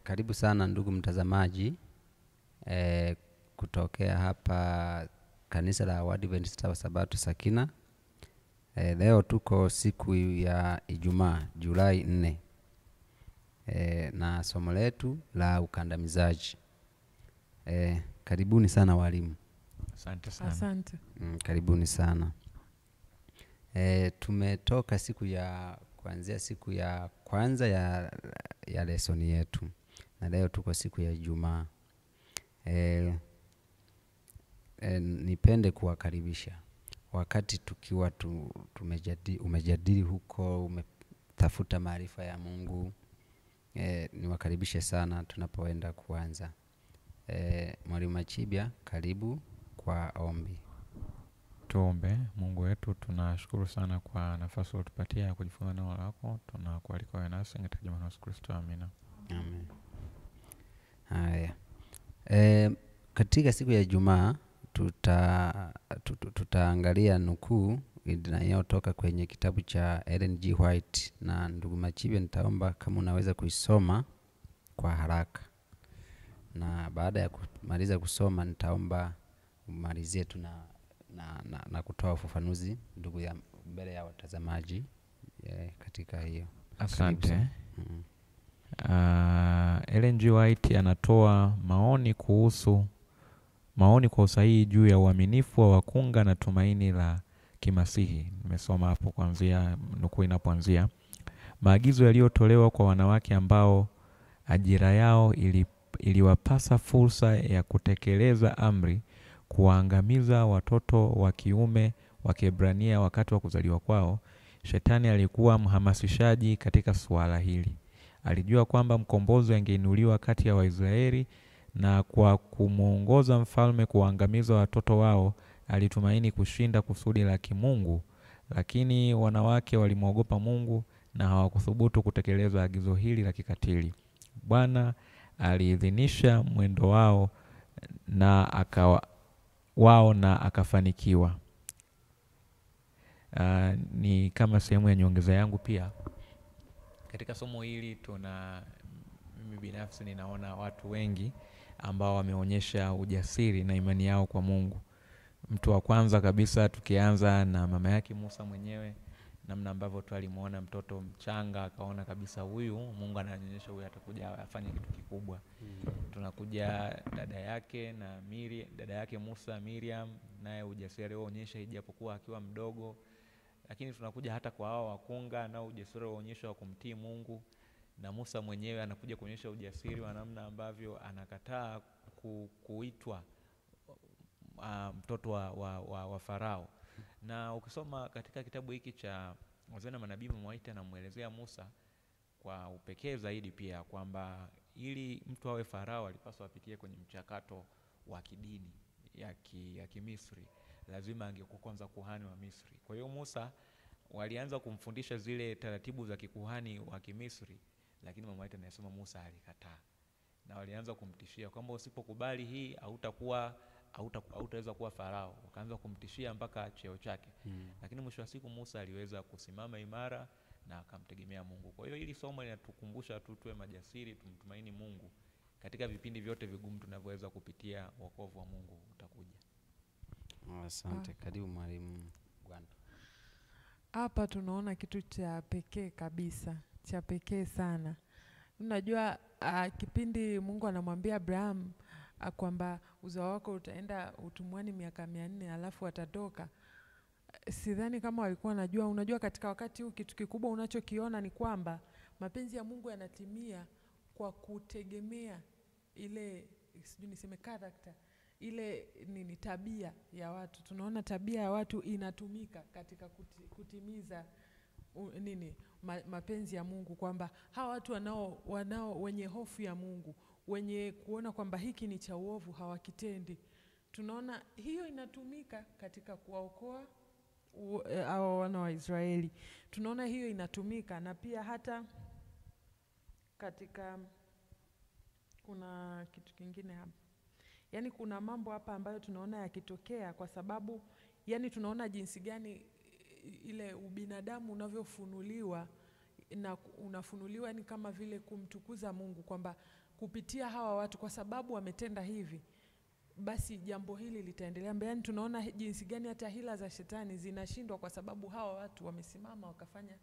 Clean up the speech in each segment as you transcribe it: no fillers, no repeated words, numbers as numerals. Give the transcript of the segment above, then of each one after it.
Karibu sana ndugu mtazamaji, kutokea hapa kanisa la Waadventista wa Sabato Sakina. Leo tuko siku ya Ijumaa, Julai 4, na somo letu la ukandamizaji. Karibuni sana walimu. Asante sana. Asante. Karibuni sana. Tumetoka kuanzia siku ya kwanza ya lesoni yetu, na leo tuko siku ya Ijumaa. Nipende kuwakaribisha wakati tukiwa umejadili huko, umetafuta maarifa ya Mungu. Niwakaribishe sana tunapoenda kuanza. Mwalimu Machibia, karibu kwa ombi. Tuombe. Mungu wetu, tunashukuru sana kwa nafasi uliyotupatia ya kujifunza neno lako. Tunakualika wewe nasi katika jina la Yesu Kristo. Amina. Amen. Haya. Katika siku ya Ijumaa tutaangalia nukuu inayotoka kwenye kitabu cha Ellen G. White, na ndugu Machibia, nitaomba kama unaweza kuisoma kwa haraka, na baada ya kumaliza kusoma nitaomba umalizie tu na kutoa ufafanuzi ndugu ya mbele ya watazamaji katika hiyo. Asante. Ellen G. White anatoa maoni kwa usahihi juu ya uaminifu wa wakunga na tumaini la kimasihi. Nimesoma hapo kuanzia nukuu inapoanzia. Maagizo yaliyotolewa kwa wanawake ambao ajira yao iliwapasa fursa ya kutekeleza amri kuwaangamiza watoto wa kiume wa Kiebrania wakati wa kuzaliwa kwao. Shetani alikuwa mhamasishaji katika suala hili. Alijua kwamba mkombozi angeinuliwa kati ya Waisraeli, na kwa kumuongoza mfalme kuwaangamiza watoto wao alitumaini kushinda kusudi la kimungu. Lakini wanawake walimwogopa Mungu na hawakuthubutu kutekeleza agizo hili la kikatili. Bwana aliidhinisha mwendo wao na akafanikiwa. Ni kama sehemu ya nyongeza yangu pia. Katika somo hili mimi binafsi ninaona watu wengi ambao wameonyesha ujasiri na imani yao kwa Mungu. Mtu wa kwanza kabisa tukianza na mama yake Musa mwenyewe, namna ambavyo tu alimuona mtoto mchanga akaona kabisa huyu Mungu ananyonyesha, huyu atakuja afanye kitu kikubwa. Tunakuja dada yake Musa, Miriam, naye ujasiri alionyesha ijapokuwa akiwa mdogo. Lakini tunakuja hata kwa hao wakunga, na ujasiri waonyesha wa kumtii Mungu, na Musa mwenyewe anakuja kuonyesha ujasiri wa namna ambavyo anakataa kuitwa mtoto wa Farao. Na ukisoma katika kitabu hiki cha Wazee na Manabii, Mwaite anamuelezea Musa kwa upekee zaidi pia kwamba ili mtu awe Farao alipaswa apitie kwenye mchakato wa kidini ya Kimisri. Lazima angekuwa kwanza kuhani wa Misri. Kwa hiyo Musa walianza kumfundisha zile taratibu za kikuhani wa Kimisri, lakini mama yake anasema Musa alikataa. Na walianza kumtishia kwamba usipokubali hii hautaweza kuwa Farao. Wakaanza kumtishia mpaka cheo chake. Lakini mwisho wa siku Musa aliweza kusimama imara na akamtegemea Mungu. Kwa hiyo hili somo linatukumbusha tuwe majasiri, tumtumaini Mungu katika vipindi vyote vigumu tunavyoweza kupitia. Wokovu wa Mungu utakuja. Asante. Karibu mwalimu Gwanda. Hapa tunaona kitu cha pekee kabisa, cha pekee sana. Unajua kipindi Mungu anamwambia Abraham kwamba uzao wako utaenda utumwani miaka 400 alafu watatoka. Sidhani kama walikuwa wanajua. Unajua katika wakati huu kitu kikubwa unachokiona ni kwamba mapenzi ya Mungu yanatimia kwa kutegemea ile character, ile tabia ya watu. Tunaona tabia ya watu inatumika katika kutimiza mapenzi ya Mungu, kwamba hawa watu wanao wenye hofu ya Mungu, wenye kuona kwamba hiki ni cha uovu hawakitendi. Tunaona hiyo inatumika katika kuwaokoa hao wana wa Israeli. Tunaona hiyo inatumika, na pia hata katika kuna kitu kingine hapa. Yaani kuna mambo hapa ambayo tunaona yakitokea kwa sababu tunaona jinsi gani ile ubinadamu unavyofunuliwa na unafunuliwa ni kama vile kumtukuza Mungu, kwamba kupitia hawa watu, kwa sababu wametenda hivi, basi jambo hili litaendelea mbele. Yani tunaona jinsi gani hata hila za shetani zinashindwa kwa sababu hawa watu wamesimama wakafanya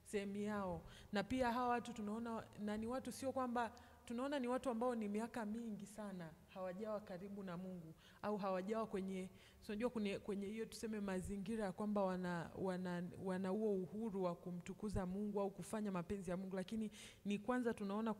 sehemu yao. Na pia hawa watu tunaona, na ni watu sio kwamba tunaona ni watu ambao ni miaka mingi sana hawajawa karibu na Mungu, au hawajawa kwenye, unajua kwenye hiyo tuseme mazingira ya kwamba wana huo uhuru wa kumtukuza Mungu au kufanya mapenzi ya Mungu. Lakini ni kwanza tunaona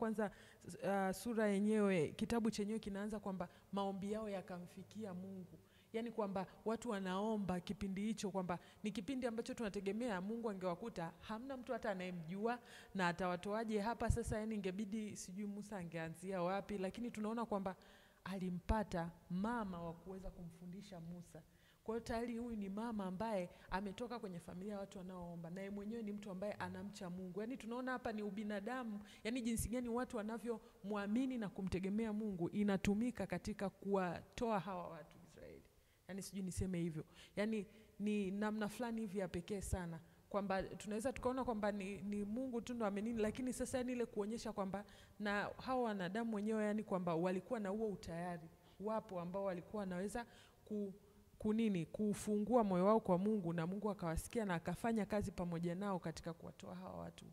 sura yenyewe, kitabu chenyewe kinaanza kwamba maombi yao yakamfikia Mungu. Yani kwamba watu wanaomba kipindi hicho, kwamba ni kipindi ambacho tunategemea Mungu angewakuta hamna mtu hata anayemjua na atawatoaje hapa sasa. Yani ingebidi sijui Musa angeanzia wapi, lakini tunaona kwamba alimpata mama wa kuweza kumfundisha Musa. Kwa hiyo tayari huyu ni mama ambaye ametoka kwenye familia ya watu wanaoomba, na yeye mwenyewe ni mtu ambaye anamcha Mungu. Yani tunaona hapa ni ubinadamu, yani jinsi gani watu wanavyomwamini na kumtegemea Mungu inatumika katika kuwatoa hawa watu Israeli. Yani sijui niseme hivyo. Yani ni namna fulani hivi ya pekee sana, kwamba tunaweza tukaona kwamba ni Mungu tu ndo amenini, lakini sasa yani ile kuonyesha kwamba na hawa wanadamu wenyewe, yani kwamba walikuwa na huo utayari. Wapo ambao walikuwa wanaweza kufungua moyo wao kwa Mungu, na Mungu akawasikia na akafanya kazi pamoja nao katika kuwatoa hawa watu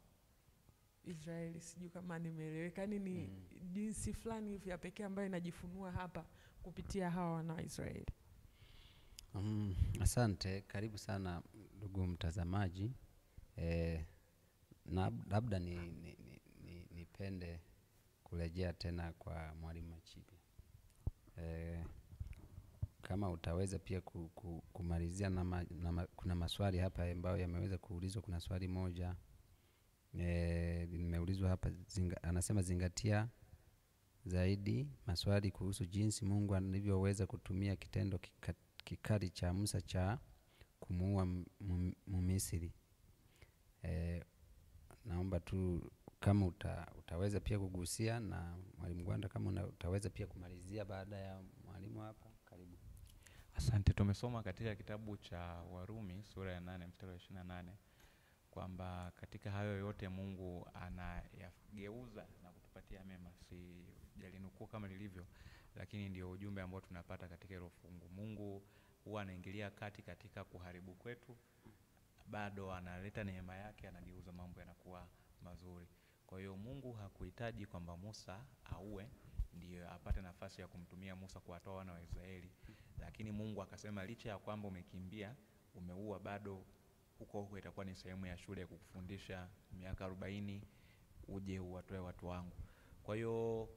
Israeli. Sijui kama nimeeleweka. Yani ni jinsi fulani hivi ya pekee ambayo inajifunua hapa kupitia hawa wana wa Israeli. Asante, karibu sana ndugu mtazamaji. Na labda nipende kurejea tena kwa Mwalimu Machibe. Kama utaweza pia kumalizia kuna maswali hapa ambayo yameweza kuulizwa. Kuna swali moja nimeulizwa hapa, anasema zingatia zaidi maswali kuhusu jinsi Mungu alivyoweza kutumia kitendo kikali cha Musa cha kumuua Mmisri. Naomba tu kama utaweza pia kugusia, na Mwalimu Gwanda kama utaweza pia kumalizia baada ya mwalimu hapa. Karibu. Asante. Tumesoma katika kitabu cha Warumi sura ya 8 mstari wa 28 kwamba katika hayo yote Mungu anayageuza na kutupatia mema. Sijalinukuu kama lilivyo, lakini ndio ujumbe ambao tunapata katika hilo fungu. Mungu huwa anaingilia kati katika kuharibu kwetu, bado analeta neema yake, anageuza mambo yanakuwa mazuri. Kwa hiyo Mungu hakuhitaji kwamba Musa auwe ndio apate nafasi ya kumtumia Musa kuwatoa wana wa Israeli, lakini Mungu akasema licha ya kwamba umekimbia, umeua, bado huko itakuwa ni sehemu ya shule ya kukufundisha miaka 40 uje uwatoe watu wangu. Kwa hiyo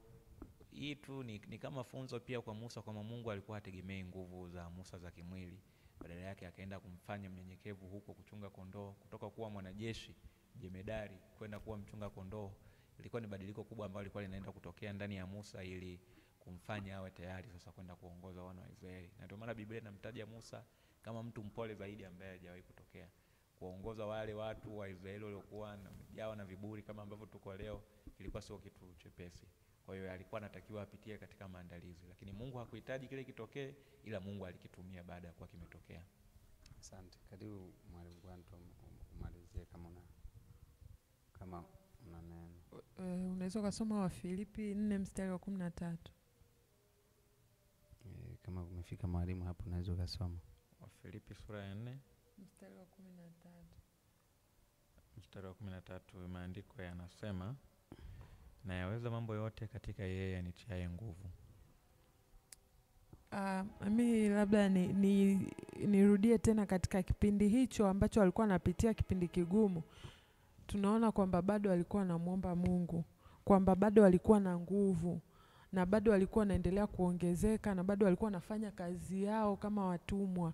hii tu ni kama funzo pia kwa Musa, kwamba Mungu alikuwa hategemei nguvu za Musa za kimwili, badala yake akaenda kumfanya mnyenyekevu huko kuchunga kondoo. Kutoka kuwa mwanajeshi jemedari kwenda kuwa mchunga kondoo, ilikuwa ni badiliko kubwa ambalo lilikuwa linaenda kutokea ndani ya Musa ili kumfanya awe tayari sasa kwenda kuongoza wana wa Israeli. Na ndio maana Biblia inamtaja Musa kama mtu mpole zaidi ambaye hajawahi kutokea. Kuongoza wale watu wa Israeli waliokuwa wamejawa na viburi kama ambavyo tuko leo, ilikuwa sio kitu chepesi. Kwa hiyo alikuwa anatakiwa apitie katika maandalizi, lakini Mungu hakuhitaji kile kitokee, ila Mungu alikitumia baada ya kuwa kimetokea. Asante. Karibu Mwalimu Gwanda, umalizie kama una neno. Unaweza kusoma Wafilipi 4 mstari wa 13. Kama umefika mwalimu hapo unaweza kusoma Wafilipi sura ya 4 mstari wa 13. Mstari wa 13 maandiko yanasema, na yaweza mambo yote katika yeye anitiaye nguvu. Mimi labda nirudie tena katika kipindi hicho ambacho alikuwa anapitia kipindi kigumu. Tunaona kwamba bado alikuwa anamuomba Mungu, kwamba bado alikuwa na nguvu, na bado alikuwa anaendelea kuongezeka, na bado alikuwa anafanya kazi yao kama watumwa.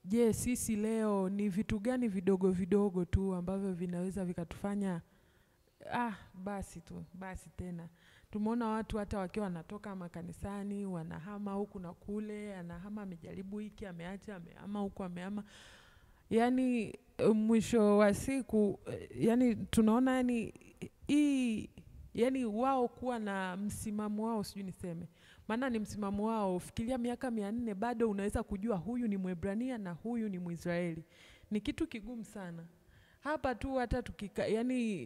Je, sisi leo ni vitu gani vidogo vidogo tu ambavyo vinaweza vikatufanya basi tena. Tumeona watu hata wakiwa wanatoka makanisani, wanahama huku na kule, anahama amejaribu hiki, ameacha, amehama huku, amehama. Yani mwisho wa siku, yani tunaona yani wao kuwa na msimamo wao, sijui niseme. Maana ni msimamo wao, fikiria miaka 400 bado unaweza kujua huyu ni Mwebrania na huyu ni Mwisraeli. Ni kitu kigumu sana. hapa tu hata yani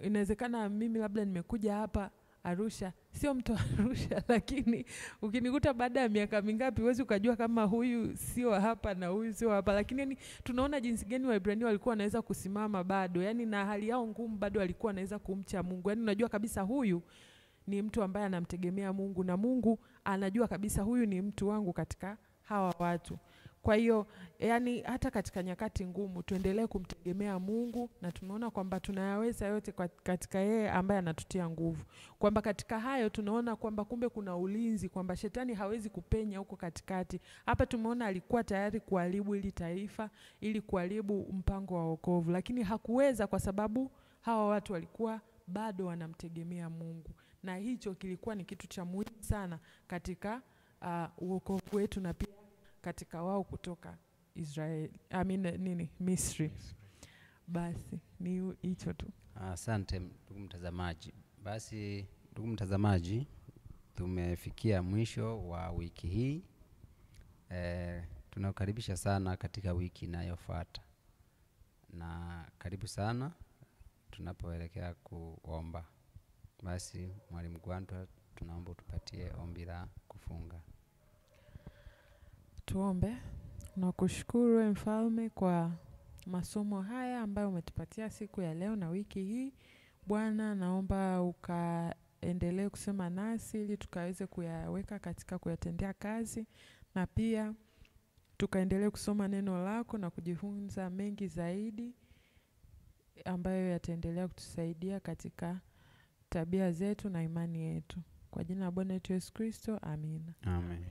inawezekana mimi labda nimekuja hapa Arusha, sio mtu wa Arusha, lakini ukinikuta baada ya miaka mingapi huwezi ukajua kama huyu sio hapa na huyu sio hapa. Lakini yani tunaona jinsi gani Waebrania walikuwa wanaweza kusimama bado, yani na hali yao ngumu bado walikuwa wanaweza kumcha Mungu. Yani unajua kabisa huyu ni mtu ambaye anamtegemea Mungu, na Mungu anajua kabisa huyu ni mtu wangu katika hawa watu. Kwa hiyo yani hata katika nyakati ngumu tuendelee kumtegemea Mungu, na tunaona kwamba tunayaweza yote katika yeye ambaye anatutia nguvu. Kwamba katika hayo tunaona kwamba kumbe kuna ulinzi, kwamba shetani hawezi kupenya huko katikati. Hapa tumeona alikuwa tayari kuharibu ili taifa, ili kuharibu mpango wa wokovu, lakini hakuweza kwa sababu hawa watu walikuwa bado wanamtegemea Mungu. Na hicho kilikuwa ni kitu cha muhimu sana katika wokovu wetu, na pia katika wao kutoka Misri. Basi ni hicho tu. Asante ndugu mtazamaji. Basi ndugu mtazamaji, tumefikia mwisho wa wiki hii. Tunakukaribisha sana katika wiki inayofuata, na karibu sana tunapoelekea kuomba. Basi Mwalimu Gwantwa, tunaomba tupatie ombi la kufunga. Tuombe. Nakushukuru wewe Mfalme kwa masomo haya ambayo umetupatia siku ya leo na wiki hii. Bwana, naomba ukaendelee kusema nasi ili tukaweze kuyaweka katika kuyatendea kazi, na pia tukaendelee kusoma neno lako na kujifunza mengi zaidi ambayo yataendelea kutusaidia katika tabia zetu na imani yetu. Kwa jina la Bwana wetu Yesu Kristo, amina. Amen.